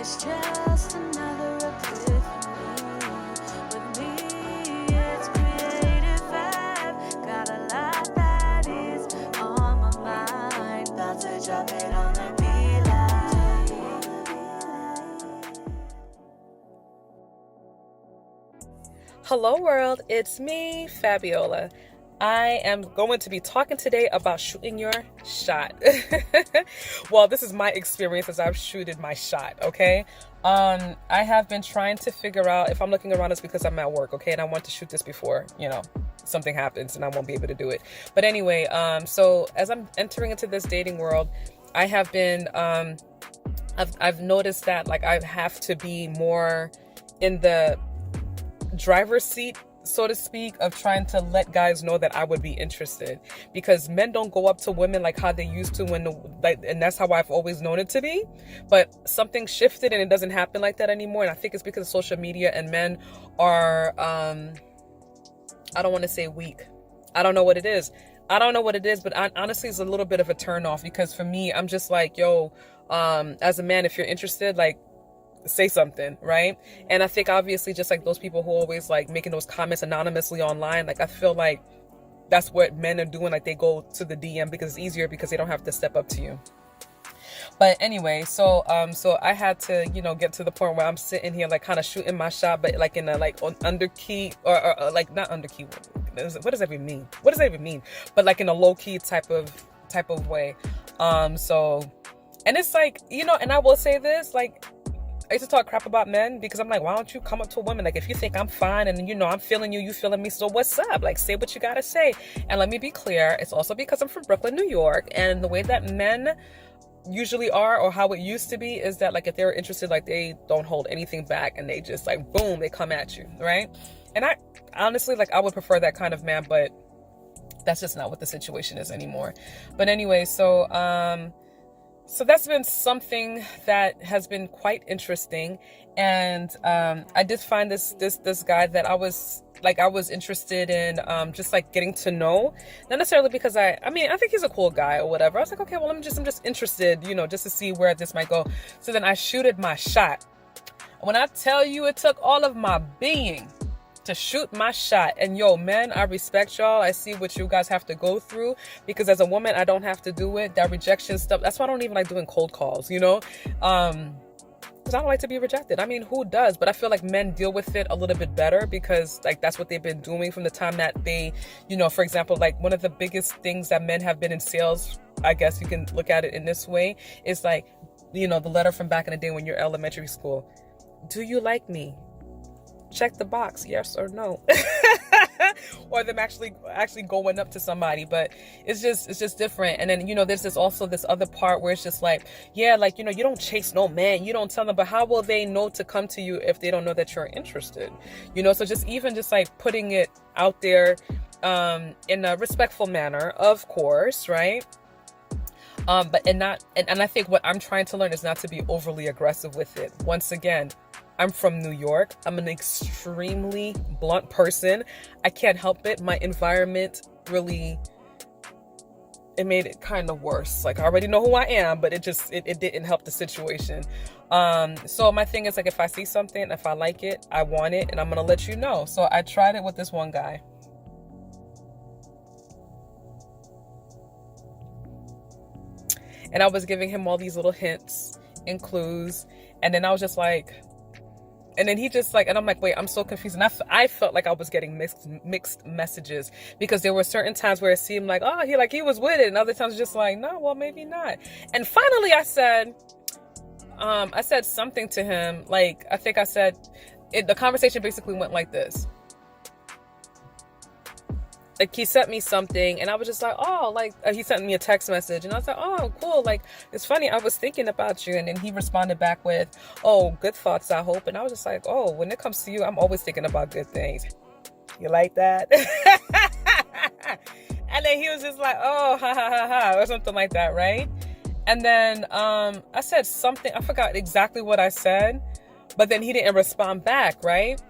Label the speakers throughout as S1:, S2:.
S1: It's just another epiphany. With me, it's creative vibe. Got a lot that is on my mind. About to drop it on the beat.
S2: Hello world, it's me, Fabiola. I am going to be talking today about shooting your shot. Well, this is my experience as I've shooted my shot, okay? I have been trying to figure out, if I'm looking around, it's because I'm at work, okay? And I want to shoot this before, something happens and I won't be able to do it. But anyway, so as I'm entering into this dating world, I have been, I've noticed that like I have to be more in the driver's seat, so to speak, of trying to let guys know that I would be interested, because men don't go up to women like how they used to and that's how I've always known it to be. But something shifted and it doesn't happen like that anymore, and I think it's because of social media, and men are I don't want to say weak. I don't know what it is, but honestly it's a little bit of a turn off, because for me, I'm just like, yo, as a man, if you're interested, like, say something, right? And I think obviously just like those people who always like making those comments anonymously online, like I feel like that's what men are doing. Like they go to the DM because it's easier, because they don't have to step up to you. But anyway, so I had to, get to the point where I'm sitting here like kind of shooting my shot, but like in a like on under key or like not under key. What does that even mean? What does that even mean? But like in a low key type of way. And it's like, and I will say this, like, I used to talk crap about men because I'm like, why don't you come up to a woman? Like, if you think I'm fine and, I'm feeling you, you feeling me, so what's up? Like, say what you got to say. And let me be clear, it's also because I'm from Brooklyn, New York. And the way that men usually are, or how it used to be, is that, like, if they're interested, like, they don't hold anything back and they just, like, boom, they come at you, right? And I honestly, like, I would prefer that kind of man, but that's just not what the situation is anymore. But anyway, so that's been something that has been quite interesting. And I did find this guy that I was interested in, just like getting to know, not necessarily because I think he's a cool guy or whatever. I was like, okay, well, I'm just interested, just to see where this might go. So then I shooted my shot. When I tell you it took all of my being to shoot my shot, and yo, men, I respect y'all. I see what you guys have to go through, because as a woman, I don't have to do it. That rejection stuff, that's why I don't even like doing cold calls, because I don't like to be rejected. I mean, who does? But I feel like men deal with it a little bit better, because like that's what they've been doing from the time that they, for example, like one of the biggest things that men have been in sales, I guess you can look at it in this way, is like, the letter from back in the day when you're elementary school. Do you like me? Check the box, yes or no. Or them actually going up to somebody. But it's just different. And then, there's also this other part where it's just like, yeah, like, you don't chase no man, you don't tell them, but how will they know to come to you if they don't know that you're interested? So just like putting it out there in a respectful manner, of course, right? But I think what I'm trying to learn is not to be overly aggressive with it. Once again, I'm from New York. I'm an extremely blunt person. I can't help it. My environment really, it made it kind of worse. Like, I already know who I am, but it didn't help the situation. So my thing is, like, if I see something, if I like it, I want it, and I'm going to let you know. So I tried it with this one guy. And I was giving him all these little hints and clues. And then I was just like, and then he just like, and I'm like, wait, I'm so confused. And I felt like I was getting mixed messages, because there were certain times where it seemed like, oh, he was with it. And other times just like, no, well, maybe not. And finally I said something to him. Like, I think I said, the conversation basically went like this. Like, he sent me something, and I was just like, oh, like, he sent me a text message, and I was like, oh, cool, like, it's funny, I was thinking about you. And then he responded back with, oh, good thoughts, I hope. And I was just like, oh, when it comes to you, I'm always thinking about good things. You like that? And then he was just like, oh, ha, ha, ha, ha, or something like that, right? And then I said something, I forgot exactly what I said, but then he didn't respond back, right?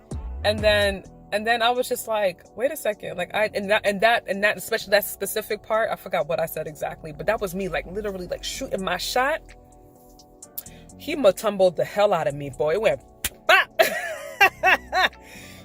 S2: And then I was just like, wait a second, like and that especially that specific part, I forgot what I said exactly, but that was me like literally like shooting my shot. he tumbled the hell out of me, boy. It went bop.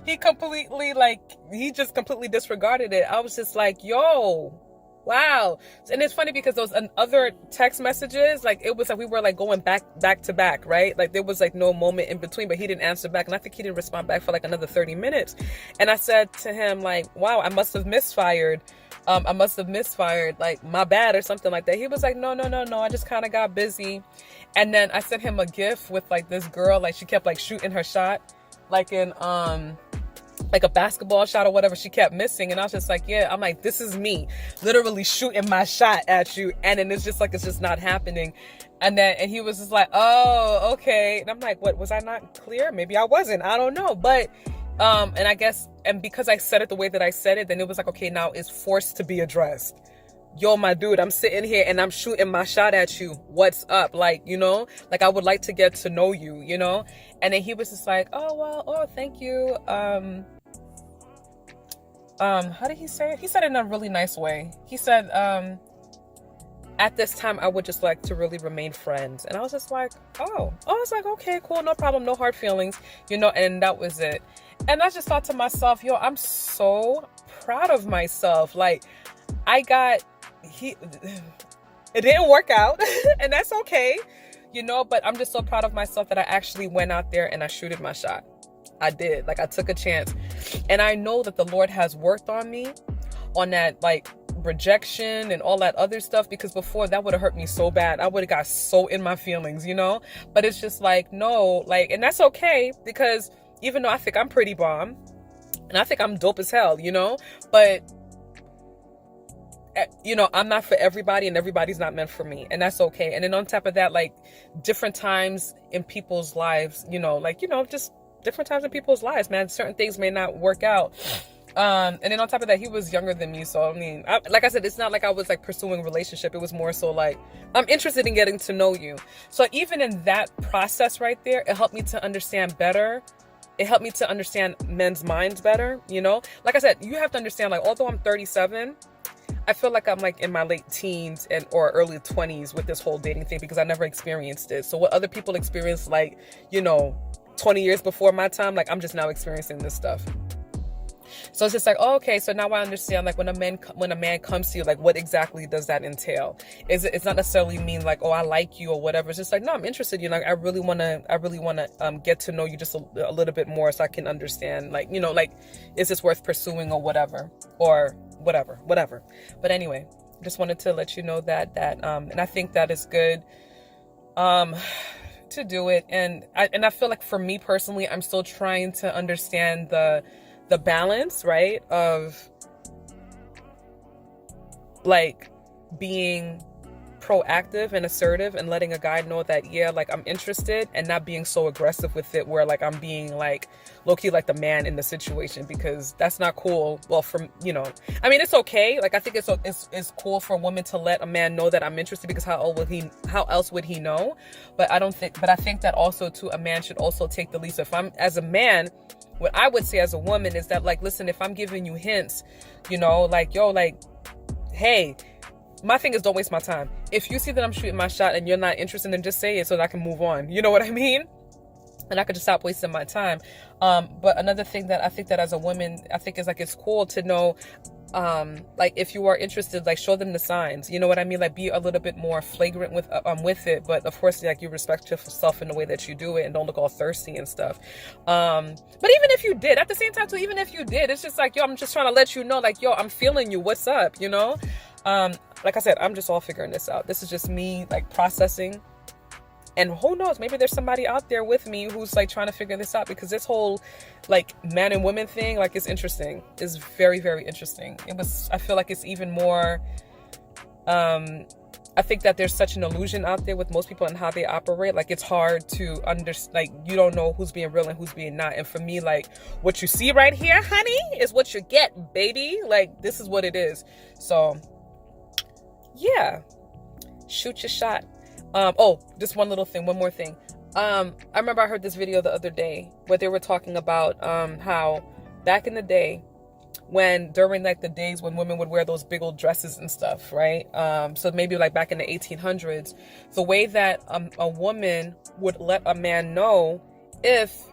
S2: He just completely disregarded it. I was just like, yo, wow. And it's funny because those other text messages, like it was like we were like going back to back, right? Like there was like no moment in between, but he didn't answer back. And I think he didn't respond back for like another 30 minutes. And I said to him, like, wow, I must have misfired. Like my bad or something like that. He was like, no. I just kind of got busy. And then I sent him a GIF with like this girl, like she kept like shooting her shot, like in, like a basketball shot or whatever, she kept missing. And I was just like, yeah, I'm like, this is me literally shooting my shot at you. And then it's just not happening. And he was just like, oh, okay. And I'm like, what, was I not clear? Maybe I wasn't, I don't know. But, and I guess, and because I said it the way that I said it, then it was like, okay, now it's forced to be addressed. Yo, my dude, I'm sitting here and I'm shooting my shot at you. What's up? Like, you know, like I would like to get to know you, you know? And then he was just like, oh, well, oh, thank you. How did he say it? He said it in a really nice way. He said, at this time, I would just like to really remain friends. And I was just like, oh, I was like, okay, cool. No problem. No hard feelings, you know, and that was it. And I just thought to myself, yo, I'm so proud of myself. Like it didn't work out and that's okay, you know, but I'm just so proud of myself that I actually went out there and I shooted my shot. I did. Like I took a chance. And I know that the Lord has worked on me on that, like rejection and all that other stuff, because before that would have hurt me so bad. I would have got so in my feelings, you know, but it's just like, no, like, and that's okay, because even though I think I'm pretty bomb and I think I'm dope as hell, you know, but you know, I'm not for everybody and everybody's not meant for me, and that's okay. And then on top of that, like different times in people's lives, you know, like, you know, just different times in people's lives, man, certain things may not work out. And then on top of that, he was younger than me. So, I mean, like I said, it's not like I was like pursuing a relationship. It was more so like, I'm interested in getting to know you. So even in that process right there, it helped me to understand better. It helped me to understand men's minds better. You know, like I said, you have to understand, like, although I'm 37, I feel like I'm like in my late teens or early 20s with this whole dating thing, because I never experienced it. So what other people experienced, like, you know, 20 years before my time, like I'm just now experiencing this stuff. So it's just like, oh, okay, so now I understand, like when a man comes to you, like what exactly does that entail? It's not necessarily mean like, oh, I like you or whatever. It's just like, no, I'm interested. You know, like, I really want to get to know you just a little bit more, so I can understand, like, you know, like, is this worth pursuing or whatever, But anyway, just wanted to let you know that and I think that is good to do it. And I feel like for me personally, I'm still trying to understand the balance, right, of like being proactive and assertive and letting a guy know that, yeah, like I'm interested, and not being so aggressive with it where like I'm being like low-key like the man in the situation, because that's not cool. Well, from, you know, I mean, it's okay. Like I think it's cool for a woman to let a man know that I'm interested, because how else would he know? But I think that also too, a man should also take the lead. So if I'm, as a man, what I would say as a woman is that, like, listen, if I'm giving you hints, you know, like, yo, like, hey, my thing is, don't waste my time. If you see that I'm shooting my shot and you're not interested, then just say it so that I can move on. You know what I mean? And I could just stop wasting my time. But another thing that I think that as a woman, I think is like, it's cool to know, like if you are interested, like show them the signs. You know what I mean? Like be a little bit more flagrant with it. But of course, like you respect yourself in the way that you do it, and don't look all thirsty and stuff. But even if you did, at the same time too, even if you did, it's just like, yo, I'm just trying to let you know, like, yo, I'm feeling you. What's up? You know? Like I said, I'm just all figuring this out. This is just me like processing. And who knows, maybe there's somebody out there with me who's like trying to figure this out, because this whole like man and women thing, like, it's interesting. It's very, very interesting. I feel like it's even more, I think that there's such an illusion out there with most people and how they operate. Like, it's hard to understand, like, you don't know who's being real and who's being not. And for me, like, what you see right here, honey, is what you get, baby. Like, this is what it is. So yeah, shoot your shot. Oh, just one more thing. I remember I heard this video the other day where they were talking about how back in the day, when during like the days when women would wear those big old dresses and stuff, right? So maybe like back in the 1800s, the way that a woman would let a man know if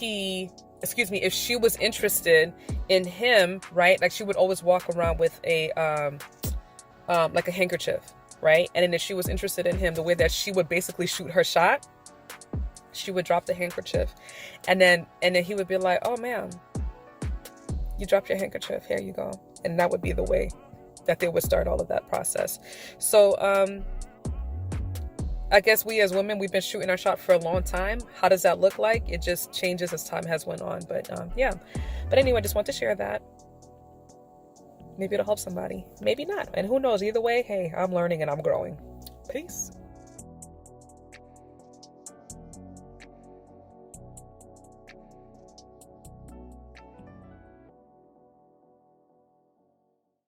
S2: if she was interested in him, right? Like she would always walk around with a like a handkerchief, right? And then if she was interested in him, the way that she would basically shoot her shot, she would drop the handkerchief, and then he would be like, "Oh, ma'am, you dropped your handkerchief. Here you go." And that would be the way that they would start all of that process. So I guess we as women, we've been shooting our shot for a long time. How does that look like? It just changes as time has went on. But yeah. But anyway, just want to share that. Maybe it'll help somebody. Maybe not. And who knows? Either way, hey, I'm learning and I'm growing. Peace.